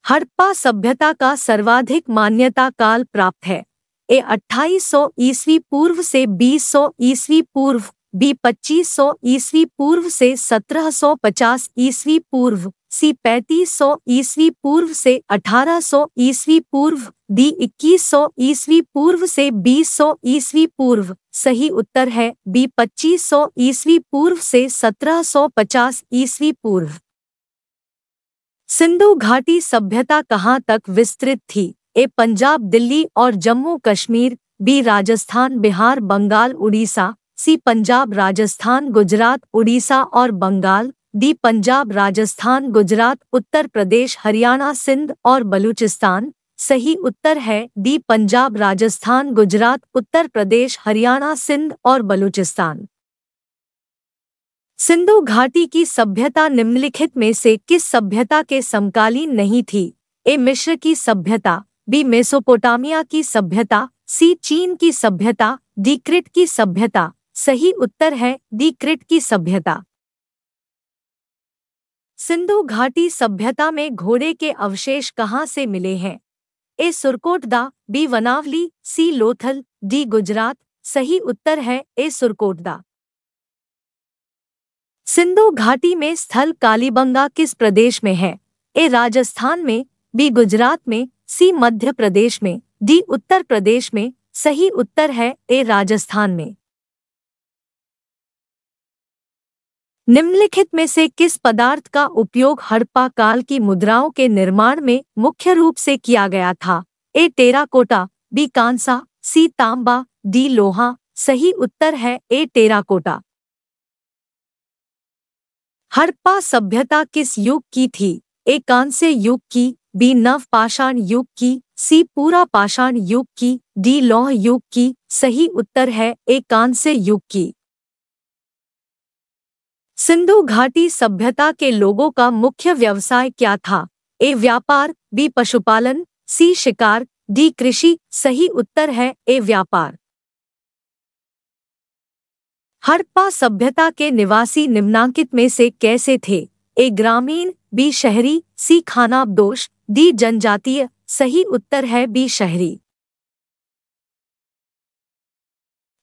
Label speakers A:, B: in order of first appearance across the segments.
A: हड़प्पा सभ्यता का सर्वाधिक मान्यता काल प्राप्त है। ए 2800 ईस्वी पूर्व से 2000 ईस्वी पूर्व, बी 2500 ईस्वी पूर्व से 1750 ईस्वी पूर्व, सी 3500 ईस्वी पूर्व से 1800 ईस्वी पूर्व, डी 2100 ईस्वी पूर्व से 2000 ईस्वी पूर्व। सही उत्तर है बी 2500 ईस्वी पूर्व से 1750 ईस्वी पूर्व। सिंधु घाटी सभ्यता कहाँ तक विस्तृत थी? ए पंजाब, दिल्ली और जम्मू कश्मीर, बी राजस्थान, बिहार, बंगाल, उड़ीसा, सी पंजाब, राजस्थान, गुजरात, उड़ीसा और बंगाल, डी पंजाब, राजस्थान, गुजरात, उत्तर प्रदेश, हरियाणा, सिंध और बलूचिस्तान। सही उत्तर है डी पंजाब, राजस्थान, गुजरात, उत्तर प्रदेश, हरियाणा, सिंध और बलूचिस्तान। सिंधु घाटी की सभ्यता निम्नलिखित में से किस सभ्यता के समकालीन नहीं थी? ए मिस्र की सभ्यता, बी मेसोपोटामिया की सभ्यता, सी चीन की सभ्यता, डी क्रिट की सभ्यता। सही उत्तर है डी क्रिट की सभ्यता। सिंधु घाटी सभ्यता में घोड़े के अवशेष कहाँ से मिले हैं? ए सुरकोटदा, बी वनावली, सी लोथल, डी गुजरात। सही उत्तर है ए सुरकोटदा। सिंधु घाटी में स्थल कालीबंगा किस प्रदेश में है? ए राजस्थान में, बी गुजरात में, सी मध्य प्रदेश में, डी उत्तर प्रदेश में। सही उत्तर है ए राजस्थान में। निम्नलिखित में से किस पदार्थ का उपयोग हड़प्पा काल की मुद्राओं के निर्माण में मुख्य रूप से किया गया था? ए टेराकोटा, बी कांसा, सी तांबा, डी लोहा। सही उत्तर है ए टेराकोटा। हड़प्पा सभ्यता किस युग की थी? ए कांस्य युग की, बी नव पाषाण युग की, सी पूरा पाषाण युग की, डी लौह युग की। सही उत्तर है ए कांस्य युग की। सिंधु घाटी सभ्यता के लोगों का मुख्य व्यवसाय क्या था? ए व्यापार, बी पशुपालन, सी शिकार, डी कृषि। सही उत्तर है ए व्यापार। हड़प्पा सभ्यता के निवासी निम्नांकित में से कैसे थे? ए ग्रामीण, बी शहरी, सी खानाबदोश, डी जनजातीय। सही उत्तर है बी शहरी।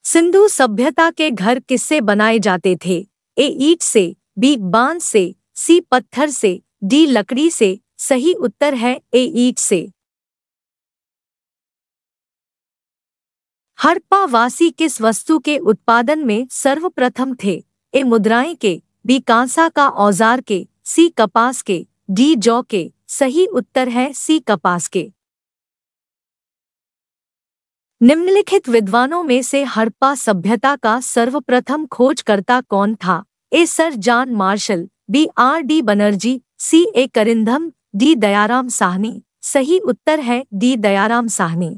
A: सिंधु सभ्यता के घर किससे बनाए जाते थे? ए ईंट से, बी बांस से, सी पत्थर से, डी लकड़ी से। सही उत्तर है ए ईंट से। हड़प्पा वासी किस वस्तु के उत्पादन में सर्वप्रथम थे? ए मुद्राएं के, बी कांसा का औजार के, सी कपास के, डी जौ के। सही उत्तर है सी कपास के। निम्नलिखित विद्वानों में से हड़प्पा सभ्यता का सर्वप्रथम खोजकर्ता कौन था? A sir John Marshall, B R D Banerjee, C A करिंधम, डी दयाराम साहनी। सही उत्तर है डी दयाराम साहनी।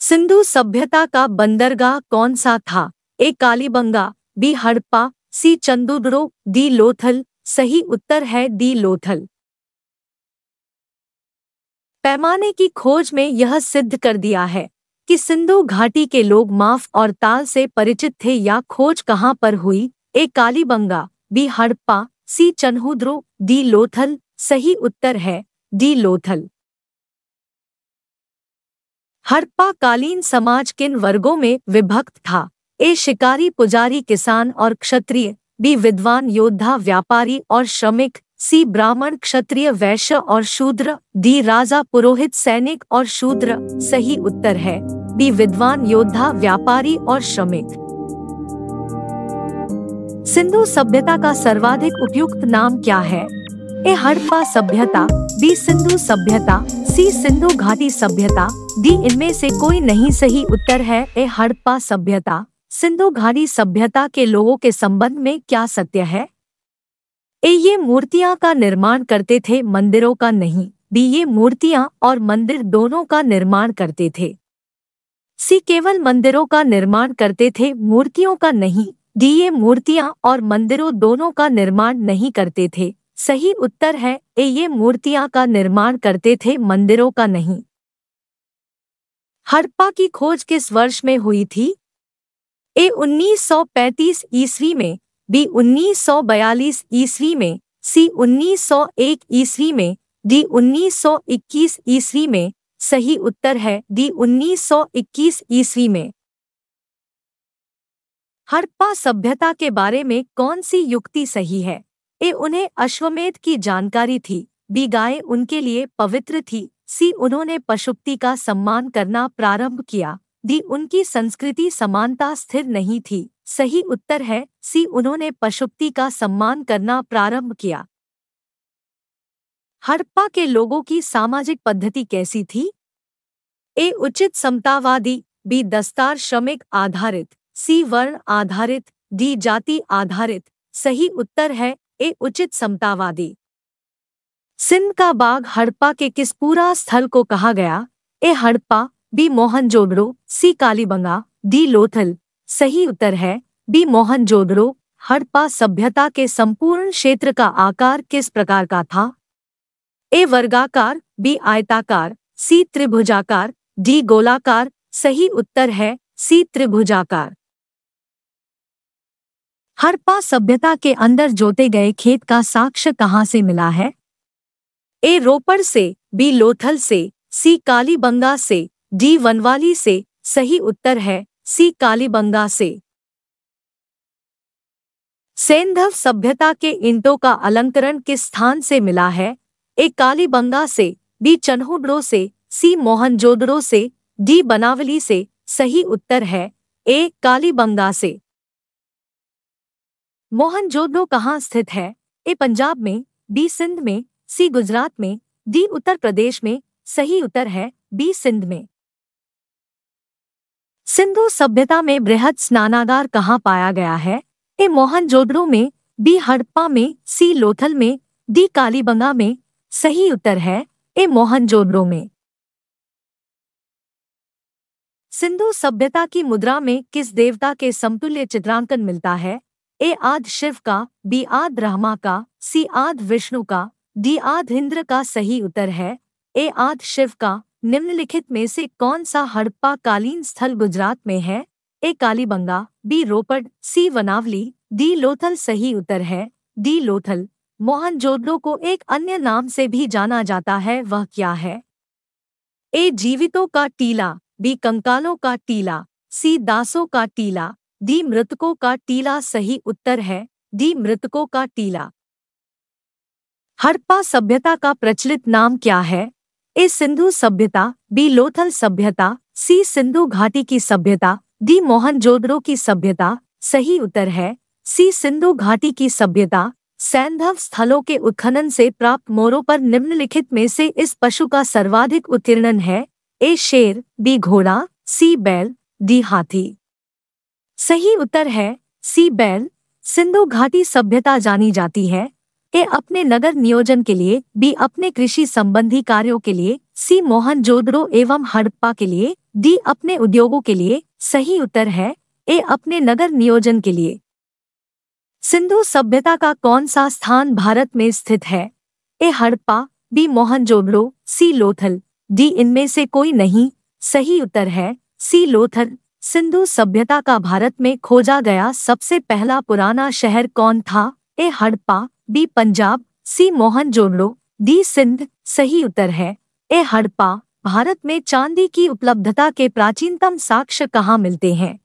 A: सिंधु सभ्यता का बंदरगाह कौन सा था? ए कालीबंगा, बी हड़प्पा, सी चंदुड्रो, डी लोथल। सही उत्तर है डी लोथल। पैमाने की खोज में यह सिद्ध कर दिया है कि सिंधु घाटी के लोग माप और ताल से परिचित थे। या खोज कहाँ पर हुई? ए कालीबंगा, बी हड़प्पा, सी चन्हुद्रो, डी लोथल। सही उत्तर है डी लोथल। हड़प्पा कालीन समाज किन वर्गों में विभक्त था? ए शिकारी, पुजारी, किसान और क्षत्रिय, बी विद्वान, योद्धा, व्यापारी और श्रमिक, सी ब्राह्मण, क्षत्रिय, वैश्य और शूद्र, डी राजा, पुरोहित, सैनिक और शूद्र। सही उत्तर है बी विद्वान, योद्धा, व्यापारी और श्रमिक। सिंधु सभ्यता का सर्वाधिक उपयुक्त नाम क्या है? ए हड़प्पा सभ्यता, बी सिंधु सभ्यता, सी सिंधु घाटी सभ्यता, डी इनमें से कोई नहीं। सही उत्तर है ए हड़प्पा सभ्यता। सिंधु घाटी सभ्यता के लोगों के संबंध में क्या सत्य है? ए ये मूर्तियां का निर्माण करते थे, मंदिरों का नहीं, बी ये मूर्तियां और मंदिर दोनों का निर्माण करते थे, सी केवल मंदिरों का निर्माण करते थे, मूर्तियों का नहीं, डी ये मूर्तियां और मंदिरों दोनों का निर्माण नहीं करते थे। सही उत्तर है ए ये मूर्तियां का निर्माण करते थे, मंदिरों का नहीं। हड़प्पा की खोज किस वर्ष में हुई थी? ए 1935 ईस्वी में, बी 1942 ईस्वी में, सी 1901 ईस्वी में, डी 1921 ईस्वी में। सही उत्तर है डी 1921 ईस्वी में। हड़प्पा सभ्यता के बारे में कौन सी युक्ति सही है? ए, उन्हें अश्वमेध की जानकारी थी। बी, गाय उनके लिए पवित्र थी। सी, उन्होंने पशुपति का सम्मान करना प्रारंभ किया। डी, उनकी संस्कृति समानता स्थिर नहीं थी। सही उत्तर है सी, उन्होंने पशुपति का सम्मान करना प्रारंभ किया। हड़प्पा के लोगों की सामाजिक पद्धति कैसी थी? ए, उचित समतावादी। बी, दस्तार श्रमिक आधारित। सी, वर्ण आधारित। डी, जाति आधारित। सही उत्तर है ए, उचित समतावादी। सिंध का बाग हड़प्पा के किस पूरा स्थल को कहा गया? ए, हड़प्पा। बी, मोहनजोदड़ो। सी, कालीबंगा। डी, लोथल। सही उत्तर है बी, मोहनजोदड़ो। हड़प्पा सभ्यता के संपूर्ण क्षेत्र का आकार किस प्रकार का था? ए, वर्गाकार। बी, आयताकार। सी, त्रिभुजाकार। डी, गोलाकार। सही उत्तर है सी, त्रिभुजाकार। हड़प्पा सभ्यता के अंदर जोते गए खेत का साक्ष्य कहाँ से मिला है? ए, रोपड़ से। बी, लोथल से। सी, कालीबंगा से। डी, वनवाली से। सही उत्तर है सी, कालीबंगा से। सेंधव सभ्यता के ईंटों का अलंकरण किस स्थान से मिला है? ए, कालीबंगा से। बी, चन्हुडो से। सी, मोहनजोदड़ो से। डी, बनावली से। सही उत्तर है ए, कालीबंगा से। मोहनजोदड़ो कहाँ स्थित है? ए, पंजाब में। बी, सिंध में। सी, गुजरात में। डी, उत्तर प्रदेश में। सही उत्तर है बी, सिंध में। सिंधु सभ्यता में बृहद स्नानागार कहाँ पाया गया है? ए, मोहनजोदड़ो में। बी, हड़प्पा में। सी, लोथल में। डी, कालीबंगा में। सही उत्तर है ए, मोहनजोदड़ो में। सिंधु सभ्यता की मुद्रा में किस देवता के समतुल्य चित्रांकन मिलता है? ए, आदि शिव का। बी, आदि ब्रह्मा का। सी, आदि विष्णु का। डी, आदि इंद्र का। सही उत्तर है ए, आदि शिव का। निम्नलिखित में से कौन सा हड़प्पा कालीन स्थल गुजरात में है? ए, कालीबंगा। बी, रोपड़। सी, वनावली। डी, लोथल। सही उत्तर है डी, लोथल। मोहनजोदड़ो को एक अन्य नाम से भी जाना जाता है, वह क्या है? ए, जीवितों का टीला। बी, कंकालों का टीला। सी, दासों का टीला। डी, मृतकों का टीला। सही उत्तर है डी, मृतकों का टीला। हड़प्पा सभ्यता का प्रचलित नाम क्या है? ए, सिंधु सभ्यता। बी, लोथल सभ्यता। सी, सिंधु घाटी की सभ्यता। डी, मोहनजोदड़ो की सभ्यता। सही उत्तर है सी, सिंधु घाटी की सभ्यता। सैंधव स्थलों के उत्खनन से प्राप्त मोरों पर निम्नलिखित में से इस पशु का सर्वाधिक उत्कीर्णन है? ए, शेर। बी, घोड़ा। सी, बैल। डी, हाथी। सही उत्तर है सी, बैल। सिंधु घाटी सभ्यता जानी जाती है ए, अपने नगर नियोजन के लिए। बी, अपने कृषि संबंधी कार्यों के लिए। सी, मोहनजोदड़ो एवं हड़प्पा के लिए। डी, अपने उद्योगों के लिए। सही उत्तर है ए, अपने नगर नियोजन के लिए। सिंधु सभ्यता का कौन सा स्थान भारत में स्थित है? ए, हड़प्पा। बी, मोहनजोदड़ो। सी, लोथल। डी, इनमें से कोई नहीं। सही उत्तर है सी, लोथल। सिंधु सभ्यता का भारत में खोजा गया सबसे पहला पुराना शहर कौन था? ए, हड़प्पा। बी, पंजाब। सी, मोहनजोदड़ो। डी, सिंध। सही उत्तर है ए, हड़प्पा। भारत में चांदी की उपलब्धता के प्राचीनतम साक्ष्य कहाँ मिलते हैं?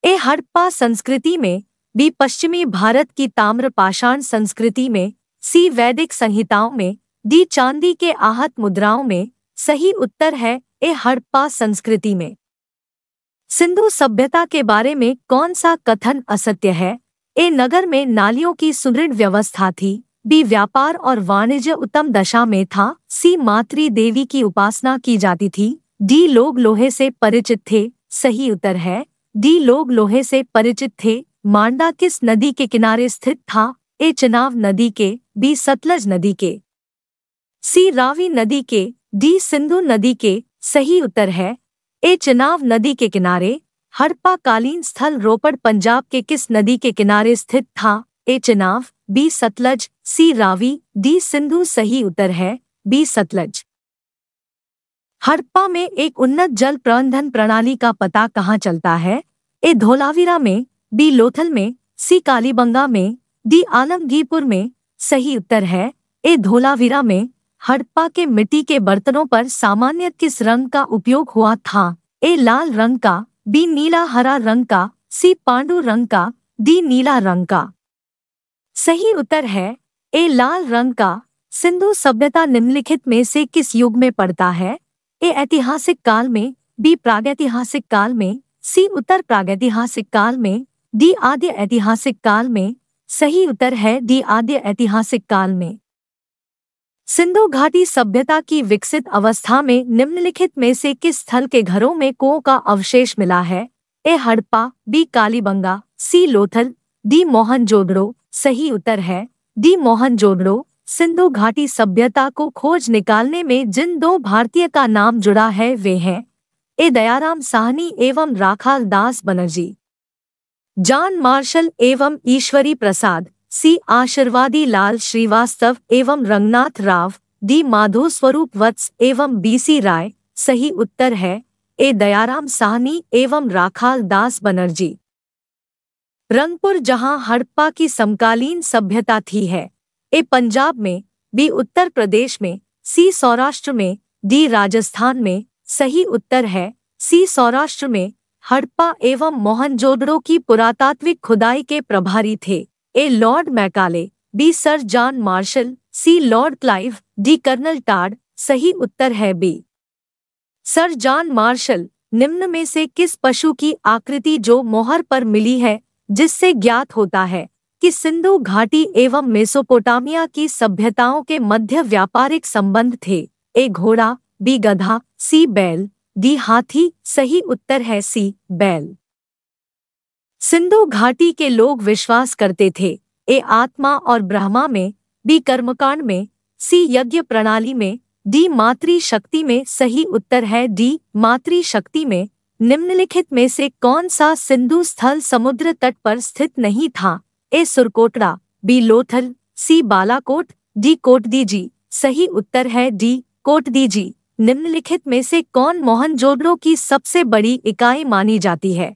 A: ए, हड़प्पा संस्कृति में। बी, पश्चिमी भारत की ताम्र पाषाण संस्कृति में। सी, वैदिक संहिताओं में। डी, चांदी के आहत मुद्राओं में। सही उत्तर है ए, हड़प्पा संस्कृति में। सिंधु सभ्यता के बारे में कौन सा कथन असत्य है? ए, नगर में नालियों की सुदृढ़ व्यवस्था थी। बी, व्यापार और वाणिज्य उत्तम दशा में था। सी, मातृ देवी की उपासना की जाती थी। डी, लोग लोहे से परिचित थे। सही उत्तर है डी, लोग लोहे से परिचित थे। मांडा किस नदी के किनारे स्थित था? ए, चेनाब नदी के। बी, सतलज नदी के। सी, रावी नदी के। डी, सिंधु नदी के। सही उत्तर है ए, चेनाब नदी के किनारे। हड़प्पा कालीन स्थल रोपड़ पंजाब के किस नदी के किनारे स्थित था? ए, चेनाब। बी, सतलज। सी, रावी। डी, सिंधु। सही उत्तर है बी, सतलज। हड़प्पा में एक उन्नत जल प्रबंधन प्रणाली का पता कहाँ चलता है? ए, धोलावीरा में। बी, लोथल में। सी, कालीबंगा में। डी, आलमगीरपुर में। सही उत्तर है ए धोलावीरा में। हड़प्पा के मिट्टी के बर्तनों पर सामान्य किस रंग का उपयोग हुआ था? ए लाल रंग का, बी नीला हरा रंग का, सी पांडु रंग का, डी नीला रंग का। सही उत्तर है ए लाल रंग का। सिंधु सभ्यता निम्नलिखित में से किस युग में पड़ता है? ए ऐतिहासिक काल में, बी प्रागैतिहासिक काल में, सी उत्तर प्रागैतिहासिक काल में, डी आद्य ऐतिहासिक काल में। सही उत्तर है डी आद्य ऐतिहासिक काल में। सिंधु घाटी सभ्यता की विकसित अवस्था में निम्नलिखित में से किस स्थल के घरों में कुओं का अवशेष मिला है? ए हड़प्पा, बी कालीबंगा, सी लोथल, डी मोहनजोदड़ो। सही उत्तर है डी मोहनजोदड़ो। सिंधु घाटी सभ्यता को खोज निकालने में जिन दो भारतीय का नाम जुड़ा है वे हैं ए दयाराम साहनी एवं राखाल दास बनर्जी, जॉन मार्शल एवं ईश्वरी प्रसाद, सी आशीर्वादी लाल श्रीवास्तव एवं रंगनाथ राव, डी माधो स्वरूप वत्स एवं बीसी राय। सही उत्तर है ए दयाराम साहनी एवं राखाल दास बनर्जी। रंगपुर जहां हड़प्पा की समकालीन सभ्यता थी है? ए पंजाब में, बी उत्तर प्रदेश में, सी सौराष्ट्र में, डी राजस्थान में। सही उत्तर है सी सौराष्ट्र में। हड़प्पा एवं मोहनजोदड़ो की पुरातात्विक खुदाई के प्रभारी थे A lord Macaulay, B sir John Marshall, C lord Clive, D colonel Tod. सही उत्तर है बी सर जॉन मार्शल। निम्न में से किस पशु की आकृति जो मोहर पर मिली है जिससे ज्ञात होता है कि सिंधु घाटी एवं मेसोपोटामिया की सभ्यताओं के मध्य व्यापारिक संबंध थे? ए घोड़ा, बी गधा, सी बैल, डी हाथी। सही उत्तर है सी बैल। सिंधु घाटी के लोग विश्वास करते थे ए आत्मा और ब्रह्मा में, बी कर्मकांड में, सी यज्ञ प्रणाली में, डी मातृ शक्ति में। सही उत्तर है डी मातृ शक्ति में। निम्नलिखित में से कौन सा सिंधु स्थल समुद्र तट पर स्थित नहीं था? ए सुरकोटड़ा, बी लोथल, सी बालाकोट, डी कोटदीजी। सही उत्तर है डी कोटदीजी। निम्नलिखित में से कौन मोहनजोदड़ो की सबसे बड़ी इकाई मानी जाती है?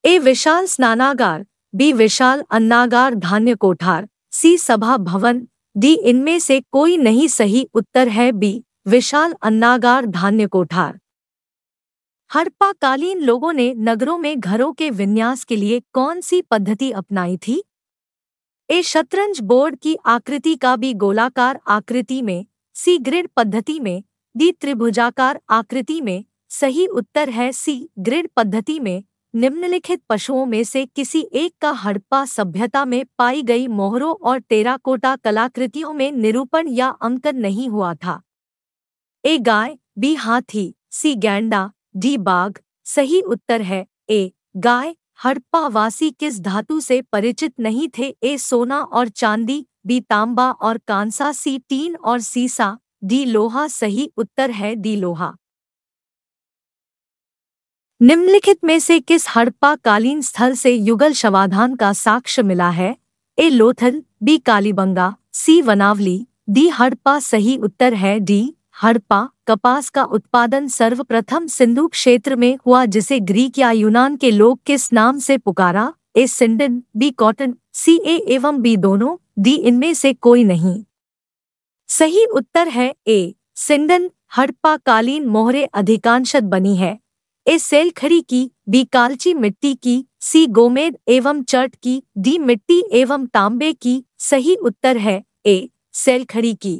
A: ए विशाल स्नानागार, बी विशाल अन्नागार धान्य कोठार, सी सभा भवन, डी इनमें से कोई नहीं। सही उत्तर है बी विशाल अन्नागार धान्य कोठार। हड़प्पा कालीन लोगों ने नगरों में घरों के विन्यास के लिए कौन सी पद्धति अपनाई थी? ए शतरंज बोर्ड की आकृति का, बी गोलाकार आकृति में, सी ग्रिड पद्धति में, डी त्रिभुजाकार आकृति में। सही उत्तर है सी ग्रिड पद्धति में। निम्नलिखित पशुओं में से किसी एक का हड़प्पा सभ्यता में पाई गई मोहरों और टेराकोटा कलाकृतियों में निरूपण या अंकन नहीं हुआ था? ए गाय, बी हाथी, सी गैंडा, डी बाघ। सही उत्तर है ए गाय। हड़प्पा वासी किस धातु से परिचित नहीं थे? ए सोना और चांदी, बी तांबा और कांसा, सी टीन और सीसा, डी लोहा। सही उत्तर है डी लोहा। निम्नलिखित में से किस हड़प्पा कालीन स्थल से युगल शवाधान का साक्ष्य मिला है? ए लोथल, बी कालीबंगा, सी वनावली, डी हड़प्पा। सही उत्तर है डी हड़प्पा। कपास का उत्पादन सर्वप्रथम सिंधु क्षेत्र में हुआ जिसे ग्रीक या यूनान के लोग किस नाम से पुकारा? ए सिंडन, बी कॉटन, सी ए एवं बी दोनों, डी इनमें से कोई नहीं। सही उत्तर है ए सिंडन। हड़प्पा कालीन मोहरें अधिकांशत बनी है ए सेलखड़ी की, बी कालची मिट्टी की, सी गोमेद एवं चर्ट की, डी मिट्टी एवं तांबे की। सही उत्तर है ए सेलखड़ी की।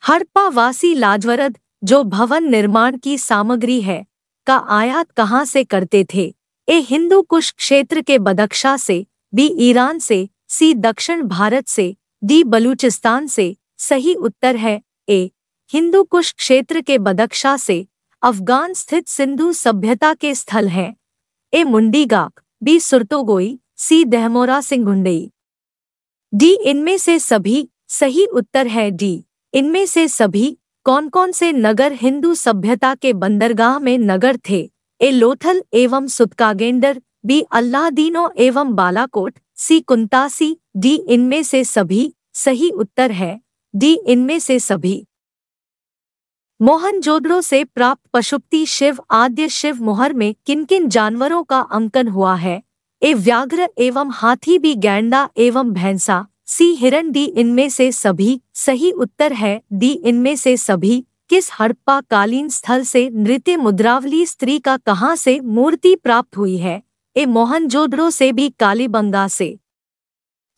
A: हड़प्पा वासी लाजवरद, जो भवन निर्माण की सामग्री है, का आयात कहाँ से करते थे? ए हिंदू कुश क्षेत्र के बदख्शा से, बी ईरान से, सी दक्षिण भारत से, डी बलूचिस्तान से। सही उत्तर है ए हिंदू कुश क्षेत्र के बदख्शा से। अफगान स्थित सिंधु सभ्यता के स्थल हैं? ए मुंडीगाक, बी सुरतोगोई, सी दहमोरा सिंगुंडई, डी इनमें से सभी। सही उत्तर है डी इनमें से सभी। कौन कौन से नगर हिंदू सभ्यता के बंदरगाह में नगर थे? ए लोथल एवं सुतकागेंडर, बी अल्लादीनो एवं बालाकोट, सी कुंतासी, डी इनमें से सभी। सही उत्तर है डी इनमें से सभी। मोहनजोदड़ो से प्राप्त पशुपति शिव आद्य शिव मोहर में किन किन जानवरों का अंकन हुआ है? ए व्याघ्र एवं हाथी, बी गैंडा एवं भैंसा, सी हिरण, डी इनमें से सभी। सही उत्तर है डी इनमें से सभी। किस हड़प्पा कालीन स्थल से नृत्य मुद्रावली स्त्री का कहाँ से मूर्ति प्राप्त हुई है? ए मोहनजोदड़ो से, बी कालीबंगा से,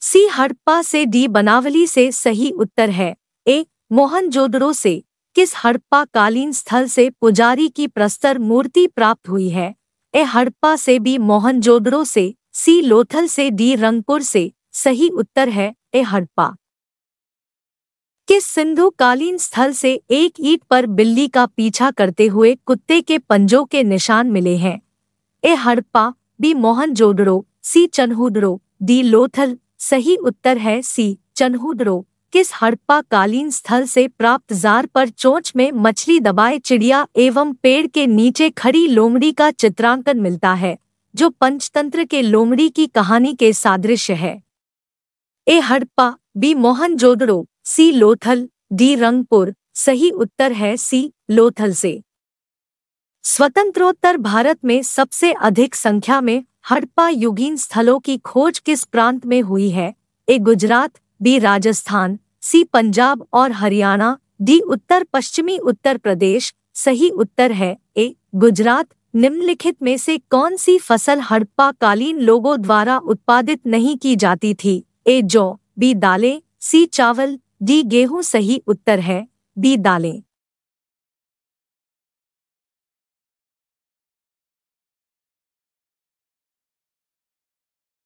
A: सी हड़प्पा से, डी बनावली से। सही उत्तर है ए मोहनजोदड़ो से। किस हड़प्पा कालीन स्थल से पुजारी की प्रस्तर मूर्ति प्राप्त हुई है? ए हड़प्पा से, बी मोहनजोदड़ो से, सी लोथल से, डी रंगपुर से। सही उत्तर है ए हड़प्पा। किस सिंधु कालीन स्थल से एक ईंट पर बिल्ली का पीछा करते हुए कुत्ते के पंजों के निशान मिले हैं? ए हड़प्पा, बी मोहनजोदड़ो, सी चन्हूदड़ो, डी लोथल। सही उत्तर है सी चन्हूदड़ो। किस हड़प्पा कालीन स्थल से प्राप्त जार पर चोंच में मछली दबाए चिड़िया एवं पेड़ के नीचे खड़ी लोमड़ी का चित्रांकन मिलता है, जो पंचतंत्र के लोमड़ी की कहानी के सादृश्य है? ए हड़प्पा, बी मोहनजोदड़ो, सी लोथल, डी रंगपुर। सही उत्तर है सी लोथल से। स्वतंत्रोत्तर भारत में सबसे अधिक संख्या में हड़प्पा युगीन स्थलों की खोज किस प्रांत में हुई है? ए गुजरात, बी राजस्थान, सी पंजाब और हरियाणा, डी उत्तर पश्चिमी उत्तर प्रदेश। सही उत्तर है ए गुजरात। निम्नलिखित में से कौन सी फसल हड़प्पा कालीन लोगों द्वारा उत्पादित नहीं की जाती थी? ए जौ, बी दालें, सी चावल, डी गेहूं। सही उत्तर है बी दालें।